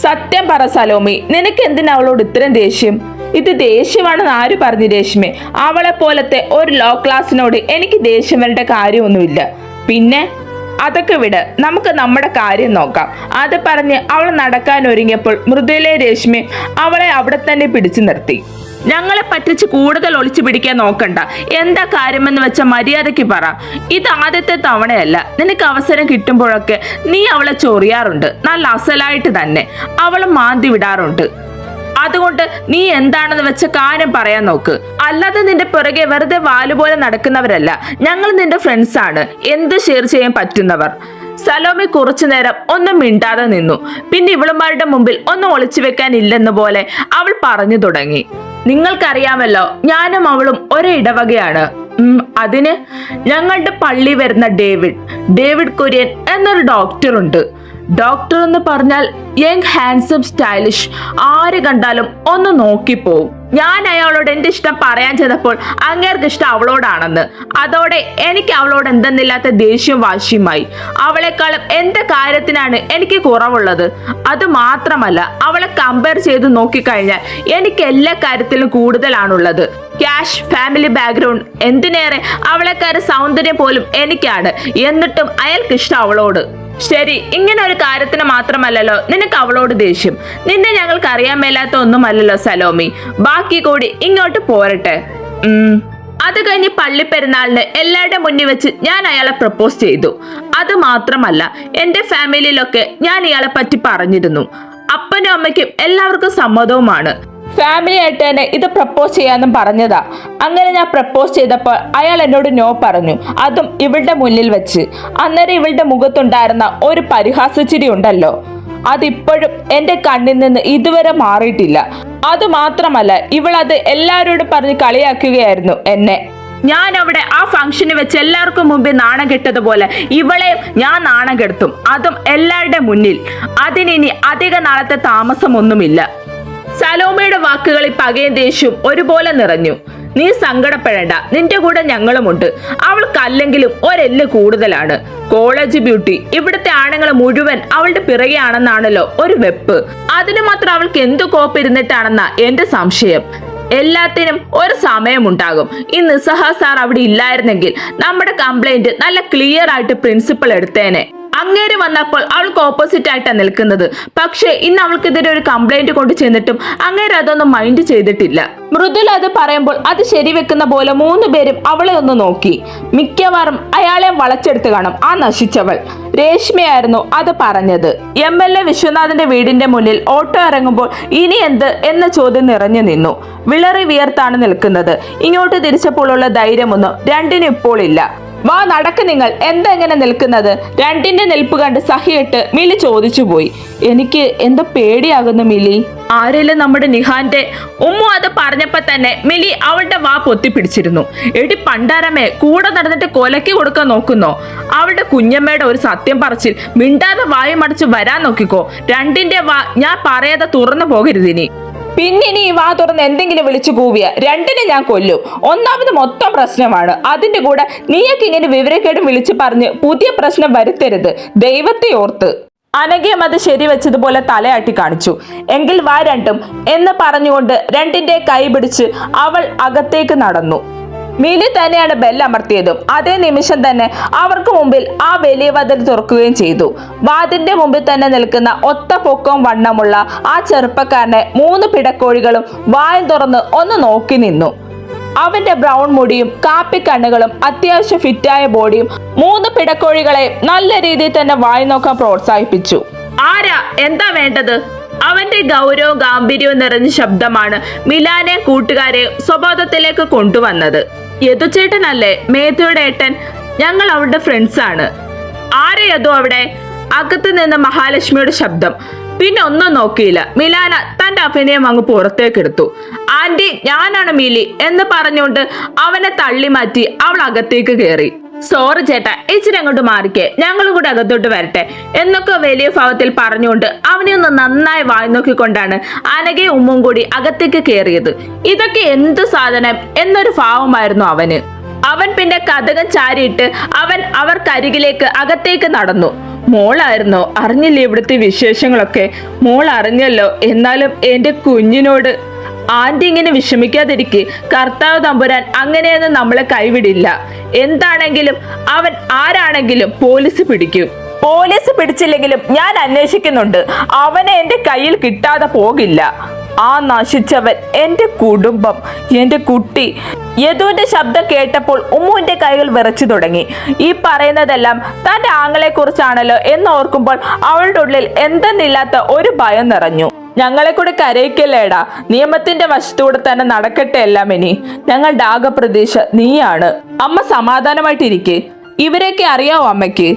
സത്യം പറ സലോമി, നിനക്ക് എന്തിനാ അവളോട് ഇത്രയും ദേഷ്യം? ഇത് ദേഷ്യമാണെന്ന് ആര് പറഞ്ഞു രേഷ്മേ? അവളെ പോലത്തെ ഒരു ലോ ക്ലാസ്സിനോട് എനിക്ക് ദേഷ്യം വരേണ്ട കാര്യമൊന്നുമില്ല. പിന്നെ അതൊക്കെ വിട്, നമുക്ക് നമ്മുടെ കാര്യം നോക്കാം. അത് പറഞ്ഞ് അവൾ നടക്കാൻ ഒരുങ്ങിയപ്പോൾ മൃദുലയെ രേഷ്മയെ അവളെ അവിടെ തന്നെ പിടിച്ചു നിർത്തി. ഞങ്ങളെ പറ്റിച്ച് കൂടുതൽ ഒളിച്ചു പിടിക്കാൻ നോക്കണ്ട. എന്താ കാര്യമെന്ന് വെച്ച മര്യാദയ്ക്ക് പറ. ഇത് ആദ്യത്തെ തവണയല്ല. നിനക്ക് അവസരം കിട്ടുമ്പോഴൊക്കെ നീ അവളെ ചൊറിയാറുണ്ട്, നല്ല അസലായിട്ട് തന്നെ. അവളെ മാന്തി വിടാറുണ്ട്. അതുകൊണ്ട് നീ എന്താണെന്ന് വെച്ച കാര്യം പറയാൻ നോക്ക്. അല്ലാതെ നിന്റെ പുറകെ വെറുതെ വാലുപോലെ നടക്കുന്നവരല്ല. ഞങ്ങൾ നിന്റെ ഫ്രണ്ട്സ് ആണ്, എന്ത് ഷെയർ ചെയ്യാൻ പറ്റുന്നവർ. സലോമി കുറച്ചു നേരം ഒന്നും മിണ്ടാതെ നിന്നു. പിന്നെ ഇവളുമാരുടെ മുമ്പിൽ ഒന്നും ഒളിച്ചു വെക്കാൻ ഇല്ലെന്ന് പോലെ അവൾ പറഞ്ഞു തുടങ്ങി. നിങ്ങൾക്കറിയാമല്ലോ, ഞാനും അവളും ഒരേ ഇടവകയാണ്. അതിന് ഞങ്ങളുടെ പള്ളി വരുന്ന ഡേവിഡ് കുര്യൻ എന്നൊരു ഡോക്ടറുണ്ട്. ഡോക്ടർ എന്ന് പറഞ്ഞാൽ യങ്, ഹാൻസം, സ്റ്റൈലിഷ്, ആര് കണ്ടാലും ഒന്ന് നോക്കിപ്പോവും. ഞാൻ അയാളോട് എന്റെ ഇഷ്ടം പറയാൻ ചെയ്തപ്പോൾ അങ്ങേർക്ക് ഇഷ്ടം അവളോടാണെന്ന്. അതോടെ എനിക്ക് അവളോട് എന്തെന്നില്ലാത്ത ദേഷ്യവും വാശിയുമായി. അവളെക്കാളും എന്റെ കാര്യത്തിനാണ് എനിക്ക് കുറവുള്ളത്. അത് മാത്രമല്ല, അവളെ കമ്പയർ ചെയ്ത് നോക്കിക്കഴിഞ്ഞാൽ എനിക്ക് എല്ലാ കാര്യത്തിലും കൂടുതലാണുള്ളത്. ക്യാഷ്, ഫാമിലി ബാക്ക്ഗ്രൗണ്ട്, എന്തിനേറെ അവളെക്കാരുടെ സൗന്ദര്യം പോലും എനിക്കാണ്. എന്നിട്ടും അയാൾക്ക് ഇഷ്ടം അവളോട്. ശരി, ഇങ്ങനെ ഒരു കാര്യത്തിന് മാത്രമല്ലല്ലോ നിനക്ക് അവളോട് ദേഷ്യം. നിന്നെ ഞങ്ങൾക്ക് അറിയാൻ മേലാത്ത ഒന്നുമല്ലല്ലോ സലോമി. ബാക്കി കൂടി ഇങ്ങോട്ട് പോരട്ടെ. അത് കഴിഞ്ഞ് പള്ളിപ്പെരുന്നാളിന് എല്ലാവരുടെ മുന്നിൽ വെച്ച് ഞാൻ അയാളെ പ്രപ്പോസ് ചെയ്തു. അത് മാത്രമല്ല, എന്റെ ഫാമിലിയിലൊക്കെ ഞാൻ ഇയാളെ പറ്റി പറഞ്ഞിരുന്നു. അപ്പനും അമ്മയ്ക്കും എല്ലാവർക്കും സമ്മതവുമാണ്. ഫാമിലി ആയിട്ട് തന്നെ ഇത് പ്രപ്പോസ് ചെയ്യാന്നും പറഞ്ഞതാ. അങ്ങനെ ഞാൻ പ്രപ്പോസ് ചെയ്തപ്പോൾ അയാൾ എന്നോട് നോ പറഞ്ഞു, അതും ഇവളുടെ മുന്നിൽ വെച്ച്. അന്നേരം ഇവളുടെ മുഖത്തുണ്ടായിരുന്ന ഒരു പരിഹാസച്ചിരി ഉണ്ടല്ലോ, അതിപ്പോഴും എന്റെ കണ്ണിൽ നിന്ന് ഇതുവരെ മാറിയിട്ടില്ല. അത് മാത്രമല്ല, ഇവളത് എല്ലാവരോടും പറഞ്ഞ് കളിയാക്കുകയായിരുന്നു എന്നെ. ഞാൻ അവിടെ ആ ഫംഗ്ഷന് വെച്ച് എല്ലാവർക്കും മുമ്പിൽ നാണം കെട്ടതുപോലെ ഇവളെ ഞാൻ നാണം കെടുത്തും, അതും എല്ലാവരുടെ മുന്നിൽ. അതിനി അധിക നാളത്തെ താമസമൊന്നുമില്ല. സലോമയുടെ വാക്കുകളിൽ പകയും ദേഷ്യവും ഒരുപോലെ നിറഞ്ഞു. നീ സങ്കടപ്പെടേണ്ട, നിന്റെ കൂടെ ഞങ്ങളുമുണ്ട്. അവൾക്കല്ലെങ്കിലും ഒരെല്ല് കൂടുതലാണ്. കോളേജ് ബ്യൂട്ടി, ഇവിടുത്തെ ആണുങ്ങൾ മുഴുവൻ അവളുടെ പിറകെയാണെന്നാണല്ലോ ഒരു വെപ്പ്. അതിന് മാത്രം അവൾക്ക് എന്തു കോപ്പിരുന്നിട്ടാണെന്നാ എന്റെ സംശയം. എല്ലാത്തിനും ഒരു സമയമുണ്ടാകും. ഈ നിസ്സഹ സാർ അവിടെ ഇല്ലായിരുന്നെങ്കിൽ നമ്മുടെ കംപ്ലൈന്റ് നല്ല ക്ലിയർ ആയിട്ട് പ്രിൻസിപ്പൽ എടുത്തേനെ. അങ്ങേര് വന്നപ്പോൾ അവൾക്ക് ഓപ്പോസിറ്റ് ആയിട്ടാണ് നിൽക്കുന്നത്. പക്ഷെ ഇന്ന് അവൾക്കെതിരെ ഒരു കംപ്ലൈന്റ് കൊണ്ട് ചെന്നിട്ടും അങ്ങേര് അതൊന്നും മൈൻഡ് ചെയ്തിട്ടില്ല. മൃദുല അത് പറയുമ്പോൾ അത് ശരിവെക്കുന്ന പോലെ 3 പേരും അവളെ ഒന്ന് നോക്കി. മിക്കവാറും അയാളെ വളച്ചെടുത്ത് കാണും ആ നശിച്ചവൾ. രേഷ്മയായിരുന്നു അത് പറഞ്ഞത്. MLA വിശ്വനാഥന്റെ വീടിന്റെ മുന്നിൽ ഓട്ടോ ഇറങ്ങുമ്പോൾ ഇനി എന്ത് എന്ന ചോദ്യം നിറഞ്ഞു നിന്നു. വിളറി വിയർത്താണ് നിൽക്കുന്നത്. ഇങ്ങോട്ട് തിരിച്ചപ്പോൾ ഉള്ള ധൈര്യമൊന്നും രണ്ടിനും ഇപ്പോൾ ഇല്ല. വാ നടക്ക് നിങ്ങൾ, എന്താ എങ്ങനെ നിൽക്കുന്നത്? രണ്ടിന്റെ നിൽപ്പ് കണ്ട് സഹിയിട്ട് മിലി ചോദിച്ചു പോയി. എനിക്ക് എന്തോ പേടിയാകുന്നു മിലി. ആരെങ്കിലും നമ്മുടെ നിഹാന്റെ ഉമ്മു അത് പറഞ്ഞപ്പോ തന്നെ മിലി അവളുടെ വാ പൊത്തിപ്പിടിച്ചിരുന്നു. എടി പണ്ടാരമ്മേ, കൂടെ നടന്നിട്ട് കൊലക്കി കൊടുക്കാൻ നോക്കുന്നോ? അവളുടെ കുഞ്ഞമ്മയുടെ ഒരു സത്യം പറച്ചിൽ മിണ്ടാതെ വായും അടച്ച് വരാൻ നോക്കിക്കോ. രണ്ടിന്റെ വാ ഞാൻ പറയാതെ തുറന്നു പോകരുതിനി. പിന്നെ ഇനി വാ തുറന്ന് എന്തെങ്കിലും വിളിച്ചു കൂവിയ രണ്ടിനെ ഞാൻ കൊല്ലും. ഒന്നാമത് മൊത്തം പ്രശ്നമാണ്. അതിന്റെ കൂടെ നീയൊക്കെ ഇങ്ങനെ വിവരക്കേടും വിളിച്ചു പറഞ്ഞ് പുതിയ പ്രശ്നം വരുത്തരുത്, ദൈവത്തെ ഓർത്ത്. അനഘയും അത് ശരിവെച്ചതുപോലെ തലയാട്ടി കാണിച്ചു. എങ്കിൽ വാ രണ്ടും എന്ന് പറഞ്ഞുകൊണ്ട് രണ്ടിന്റെ കൈ പിടിച്ച് അവൾ അകത്തേക്ക് നടന്നു. മിലി തന്നെയാണ് ബെല്ലമർത്തിയതും. അതേ നിമിഷം തന്നെ അവർക്ക് മുമ്പിൽ ആ വലിയ വാതിൽ തുറക്കുകയും ചെയ്തു. വാതിലിന്റെ മുമ്പിൽ തന്നെ നിൽക്കുന്ന ഒത്ത പൊക്കവും വണ്ണമുള്ള ആ ചെറുപ്പക്കാരനെ 3 പിടക്കോഴികളും വായും തുറന്ന് ഒന്ന് നോക്കി നിന്നു. അവന്റെ ബ്രൗൺ മുടിയും കാപ്പി കണ്ണുകളും അത്യാവശ്യം ഫിറ്റായ ബോഡിയും 3 പിടക്കോഴികളെ നല്ല രീതിയിൽ തന്നെ വായി നോക്കാൻ പ്രോത്സാഹിപ്പിച്ചു. ആരാ, എന്താ വേണ്ടത്? അവന്റെ ഗൗരവവും ഗാംഭീര്യവും നിറഞ്ഞ ശബ്ദമാണ് മിലാനെ കൂട്ടുകാരെയും സ്വബോധത്തിലേക്ക് കൊണ്ടുവന്നത്. യദുചേട്ടനല്ലേ, മേധയുടെ ഏട്ടൻ? ഞങ്ങൾ അവരുടെ ഫ്രണ്ട്സ് ആണ്. ആരെയതോ അവിടെ? അകത്ത് നിന്ന് മഹാലക്ഷ്മിയുടെ ശബ്ദം. പിന്നെ ഒന്നും നോക്കിയില്ല. മിലാന തന്റെ അഭിനയം അങ്ങ് പുറത്തേക്കെടുത്തു. ആന്റി, ഞാനാണ് മിലി എന്ന് പറഞ്ഞുകൊണ്ട് അവനെ തള്ളി മാറ്റി അവൾ അകത്തേക്ക് കയറി. സോറി ചേട്ടാ, ഇച്ചിരി അങ്ങോട്ട് മാറിക്കേ, ഞങ്ങളും കൂടെ അകത്തോട്ട് വരട്ടെ എന്നൊക്കെ വലിയ ഭാവത്തിൽ പറഞ്ഞുകൊണ്ട് അവനെ ഒന്ന് നന്നായി വായി നോക്കിക്കൊണ്ടാണ് അനഘയും ഉമ്മും കൂടി അകത്തേക്ക് കയറിയത്. ഇതൊക്കെ എന്ത് സാധനം എന്നൊരു ഭാവമായിരുന്നു അവന്. അവൻ പിന്നെ കതകം ചാരിയിട്ട് അവൻ അവർക്കരികിലേക്ക് അകത്തേക്ക് നടന്നു. മോളായിരുന്നോ? അറിഞ്ഞില്ലേ ഇവിടുത്തെ വിശേഷങ്ങളൊക്കെ? മോൾ അറിഞ്ഞല്ലോ. എന്നാലും എൻ്റെ കുഞ്ഞിനോട് ആന്റി ഇങ്ങനെ വിഷമിക്കാതിരിക്കെ. കർത്താവ് തമ്പുരാൻ അങ്ങനെയൊന്നും നമ്മളെ കൈവിടില്ല. എന്താണെങ്കിലും അവൻ ആരാണെങ്കിലും പോലീസ് പിടിക്കും. പോലീസ് പിടിച്ചില്ലെങ്കിലും ഞാൻ അന്വേഷിക്കുന്നുണ്ട്. അവനെ എൻ്റെ കയ്യിൽ കിട്ടാതെ പോകില്ല. ആ നശിച്ചവൻ, എൻ്റെ കുടുംബം, എൻ്റെ കുട്ടി. യദുവിന്റെ ശബ്ദം കേട്ടപ്പോൾ ഉമ്മുവിന്റെ കൈകൾ വിറച്ചു തുടങ്ങി. ഈ പറയുന്നതെല്ലാം തന്റെ ആങ്ങളെ കുറിച്ചാണല്ലോ എന്നോർക്കുമ്പോൾ അവളുടെ ഉള്ളിൽ എന്തെന്നില്ലാത്ത ഒരു ഭയം നിറഞ്ഞു. ഞങ്ങളെ കൂടെ കരയിക്കല്ലേടാ. നിയമത്തിന്റെ വശത്തൂടെ തന്നെ നടക്കട്ടെ എല്ലാം. ഇനി ഞങ്ങളുടെ ആകെ പ്രതീക്ഷ നീയാണ്. അമ്മ സമാധാനമായിട്ടിരിക്കെ. ഇവരെയൊക്കെ അറിയാവോ അമ്മയ്ക്ക്?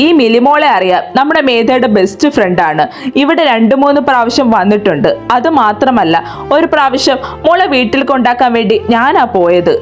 ഈ മിലിമോളെ അറിയാം. നമ്മുടെ മേധയുടെ ബെസ്റ്റ് ഫ്രണ്ടാണ്. ഇവിടെ 2-3 പ്രാവശ്യം വന്നിട്ടുണ്ട്. അത് മാത്രമല്ല, ഒരു പ്രാവശ്യം മോളെ വീട്ടിൽ കൊണ്ടാക്കാൻ വേണ്ടി ഞാനാ പോയത്.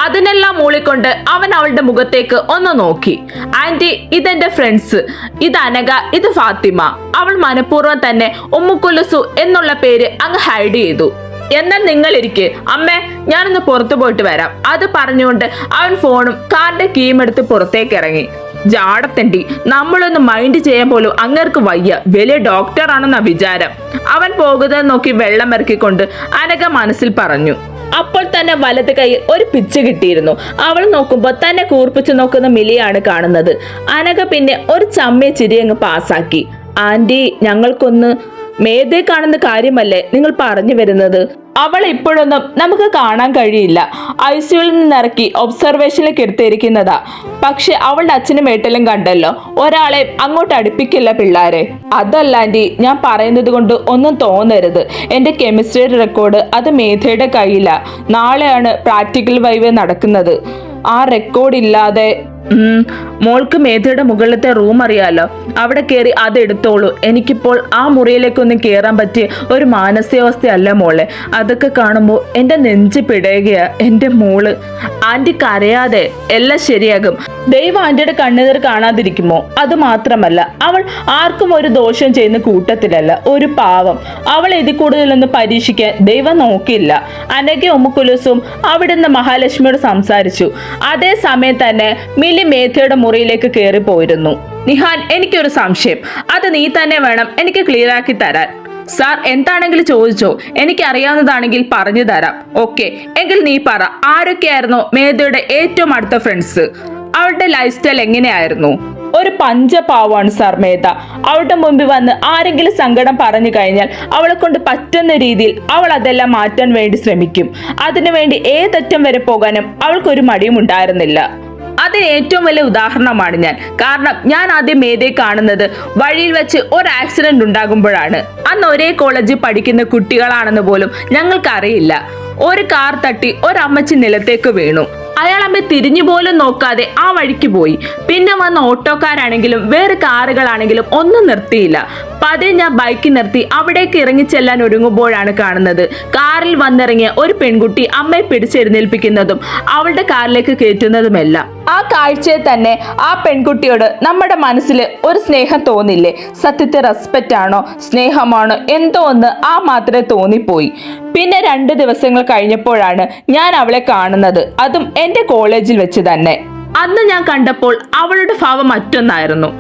അതിനെല്ലാം മൂളിക്കൊണ്ട് അവൻ അവളുടെ മുഖത്തേക്ക് ഒന്ന് നോക്കി. ആന്റി, ഇതെന്റെ ഫ്രണ്ട്സ്. ഇത് അനഘ, ഇത് ഫാത്തിമ. അവൾ മനഃപൂർവ്വം തന്നെ ഉമ്മുക്കുലുസു എന്നുള്ള പേര് അങ്ങ് ഹൈഡ് ചെയ്തു. എന്നാൽ നിങ്ങൾ ഇരിക്കെ. അമ്മേ, ഞാനൊന്ന് പുറത്തു പോയിട്ട് വരാം. അത് പറഞ്ഞുകൊണ്ട് അവൻ ഫോണും കാറിന്റെ കീയും എടുത്ത് പുറത്തേക്ക് ഇറങ്ങി. ജാടത്തണ്ടി, നമ്മളൊന്ന് മൈൻഡ് ചെയ്യാൻ പോലും അങ്ങേർക്ക് വയ്യ. വലിയ ഡോക്ടറാണെന്ന വിചാരം. അവൻ പോകുന്നത് നോക്കി വെള്ളം ഇറക്കിക്കൊണ്ട് അനഘ മനസ്സിൽ പറഞ്ഞു. അപ്പോൾ തന്നെ വലത് കൈയിൽ ഒരു പിച്ച് കിട്ടിയിരുന്നു. അവൾ നോക്കുമ്പോൾ തന്നെ കൂർപ്പിച്ചു നോക്കുന്ന മിലിയാണ് കാണുന്നത്. അനഘ പിന്നെ ഒരു ചമ്മിയ ചിരി അങ്ങ് പാസാക്കി. ആന്റി, ഞങ്ങൾക്കൊന്ന് മേധയെ കാണുന്ന കാര്യമല്ലേ നിങ്ങൾ പറഞ്ഞു വരുന്നത്? അവൾ ഇപ്പോഴൊന്നും നമുക്ക് കാണാൻ കഴിയില്ല. ICUവിൽ നിന്നിറക്കി ഒബ്സർവേഷനിലേക്ക് എടുത്തിരിക്കുന്നതാ. പക്ഷെ അവളുടെ അച്ഛനും ഏട്ടലും കണ്ടല്ലോ. ഒരാളെ അങ്ങോട്ട് അടുപ്പിക്കില്ല പിള്ളാരെ. അതല്ല ആന്റി, ഞാൻ പറയുന്നത് കൊണ്ട് ഒന്നും തോന്നരുത്. എൻ്റെ കെമിസ്ട്രി റെക്കോർഡ് അത് മേധയുടെ കയ്യിലാ. നാളെയാണ് പ്രാക്ടിക്കൽ വൈവേ നടക്കുന്നത്. ആ റെക്കോർഡ് ഇല്ലാതെ മോൾക്ക് മേധയുടെ മുകളിലത്തെ റൂം അറിയാലോ. അവിടെ കയറി അതെടുത്തോളൂ. എനിക്കിപ്പോൾ ആ മുറിയിലേക്കൊന്നും കയറാൻ പറ്റിയ ഒരു മാനസികാവസ്ഥയല്ല മോളെ. അതൊക്കെ കാണുമ്പോൾ എൻ്റെ നെഞ്ച് പിടയുകയാ. എൻ്റെ മോള്. ആന്റി കരയാതെ, എല്ലാം ശരിയാകും. ദൈവം ആന്റിയുടെ കണ്ണുനീർ കാണാതിരിക്കുമോ? അത് മാത്രമല്ല, അവൾ ആർക്കും ഒരു ദോഷം ചെയ്യുന്ന കൂട്ടത്തിലല്ല. ഒരു പാവം. അവൾ ഇതിൽ കൂടുതലൊന്നും പരീക്ഷിക്കാൻ ദൈവം നോക്കില്ല. അനഘ ഉമ്മുക്കുലുസും അവിടുന്ന് മഹാലക്ഷ്മിയോട് സംസാരിച്ചു. അതേസമയം തന്നെ മിലി മേധയുടെ മുറിയിലേക്ക് കയറി പോയിരുന്നു. നിഹാൻ, എനിക്കൊരു സംശയം. അത് നീ തന്നെ വേണം എനിക്ക് ക്ലിയർ ആക്കി തരാൻ. സാർ, എന്താണെങ്കിലും ചോദിച്ചോ. എനിക്ക് അറിയാവുന്നതാണെങ്കിൽ പറഞ്ഞു തരാം. ഓക്കെ, എങ്കിൽ നീ പറ. ആരൊക്കെയായിരുന്നു മേധയുടെ ഏറ്റവും അടുത്ത ഫ്രണ്ട്സ്? അവളുടെ ലൈഫ് സ്റ്റൈൽ എങ്ങനെയായിരുന്നു? ഒരു പഞ്ചപാവാണ് സാർ മേധ. അവളുടെ മുമ്പിൽ വന്ന് ആരെങ്കിലും സങ്കടം പറഞ്ഞു കഴിഞ്ഞാൽ അവളെ കൊണ്ട് പറ്റുന്ന രീതിയിൽ അവൾ അതെല്ലാം മാറ്റാൻ വേണ്ടി ശ്രമിക്കും. അതിനുവേണ്ടി ഏതറ്റം വരെ പോകാനും അവൾക്കൊരു മടിയും ഉണ്ടായിരുന്നില്ല. അതിന് ഏറ്റവും വലിയ ഉദാഹരണമാണ് ഞാൻ. കാരണം ഞാൻ ആദ്യം മേധയെ കാണുന്നത് വഴിയിൽ വെച്ച് ഒരു ആക്സിഡന്റ് ഉണ്ടാകുമ്പോഴാണ്. അന്ന് ഒരേ കോളേജിൽ പഠിക്കുന്ന കുട്ടികളാണെന്ന് പോലും ഞങ്ങൾക്കറിയില്ല. ഒരു കാർ തട്ടി ഒരമ്മച്ചി നിലത്തേക്ക് വീണു. അയാൾ അമ്മ തിരിഞ്ഞു പോലും നോക്കാതെ ആ വഴിക്ക് പോയി. പിന്നെ വന്ന ഓട്ടോക്കാരാണെങ്കിലും വേറെ കാറുകളാണെങ്കിലും ഒന്നും നിർത്തിയില്ല. പതിയെ ഞാൻ ബൈക്ക് നിർത്തി അവിടേക്ക് ഇറങ്ങിച്ചെല്ലാൻ ഒരുങ്ങുമ്പോഴാണ് കാണുന്നത് കാറിൽ വന്നിറങ്ങിയ ഒരു പെൺകുട്ടി അമ്മയെ പിടിച്ചെഴുന്നേൽപ്പിക്കുന്നതും അവളുടെ കാറിലേക്ക് കയറ്റുന്നതുമെല്ലാം. ആ കാഴ്ചയെ തന്നെ ആ പെൺകുട്ടിയോട് നമ്മുടെ മനസ്സിൽ ഒരു സ്നേഹം തോന്നില്ലേ? സത്യത്തെ റെസ്പെക്റ്റ് ആണോ സ്നേഹമാണോ എന്തോ ഒന്ന് ആ മാത്രമേ തോന്നിപ്പോയി. പിന്നെ 2 ദിവസങ്ങൾ കഴിഞ്ഞപ്പോഴാണ് ഞാൻ അവളെ കാണുന്നത്. അതും എൻ്റെ കോളേജിൽ വെച്ച് തന്നെ. അന്ന് ഞാൻ കണ്ടപ്പോൾ അവളുടെ ഭാവം മറ്റൊന്നായിരുന്നു.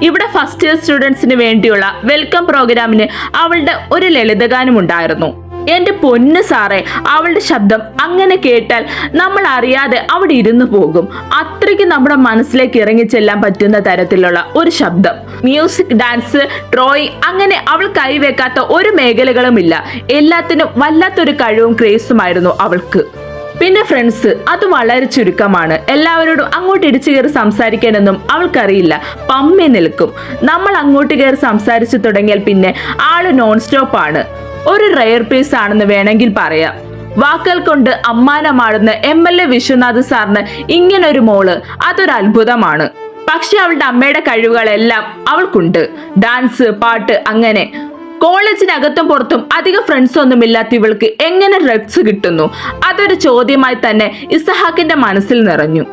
ഇവിടെ ഫസ്റ്റ് ഇയർ സ്റ്റുഡൻസിന് വേണ്ടിയുള്ള വെൽക്കം പ്രോഗ്രാമിന് അവളുടെ ഒരു ലളിതഗാനം ഉണ്ടായിരുന്നു. എൻ്റെ പൊന്ന് സാറേ, അവളുടെ ശബ്ദം അങ്ങനെ കേട്ടാൽ നമ്മൾ അറിയാതെ അവിടെ ഇരുന്നു പോകും. അത്രയ്ക്ക് നമ്മുടെ മനസ്സിലേക്ക് ഇറങ്ങിച്ചെല്ലാൻ പറ്റുന്ന തരത്തിലുള്ള ഒരു ശബ്ദം. മ്യൂസിക്, ഡാൻസ്, ഡ്രോയിങ്, അങ്ങനെ അവൾ കൈവെക്കാത്ത ഒരു മേഖലകളുമില്ല. എല്ലാത്തിനും വല്ലാത്തൊരു കഴിവും ക്രേസുമായിരുന്നു അവൾക്ക്. പിന്നെ ഫ്രണ്ട്സ്, അത് വളരെ ചുരുക്കമാണ്. എല്ലാവരോടും അങ്ങോട്ട് ഇടിച്ചു കയറി സംസാരിക്കാനൊന്നും അവൾക്കറിയില്ല. പമ്മി നിൽക്കും. നമ്മൾ അങ്ങോട്ട് കയറി സംസാരിച്ചു തുടങ്ങിയാൽ പിന്നെ ആള് നോൺ സ്റ്റോപ്പ് ആണ്. ഒരു റെയർ പീസ് ആണെന്ന് വേണമെങ്കിൽ പറയാം. വാക്കുകൾ കൊണ്ട് അമ്മാനമാടുന്ന MLA വിശ്വനാഥ് സാറിന് ഇങ്ങനൊരു മോള്, അതൊരു അത്ഭുതമാണ്. പക്ഷെ അവളുടെ അമ്മയുടെ കഴിവുകളെല്ലാം അവൾക്കുണ്ട്. ഡാൻസ്, പാട്ട്, അങ്ങനെ. കോളേജിനകത്തും പുറത്തും അധികം ഫ്രണ്ട്സ് ഒന്നും ഇല്ലാത്ത ഇവൾക്ക് എങ്ങനെ ഡ്രഗ്സ് കിട്ടുന്നു? അതൊരു ചോദ്യമായി തന്നെ ഇസഹാക്കിന്റെ മനസ്സിൽ നിറഞ്ഞു.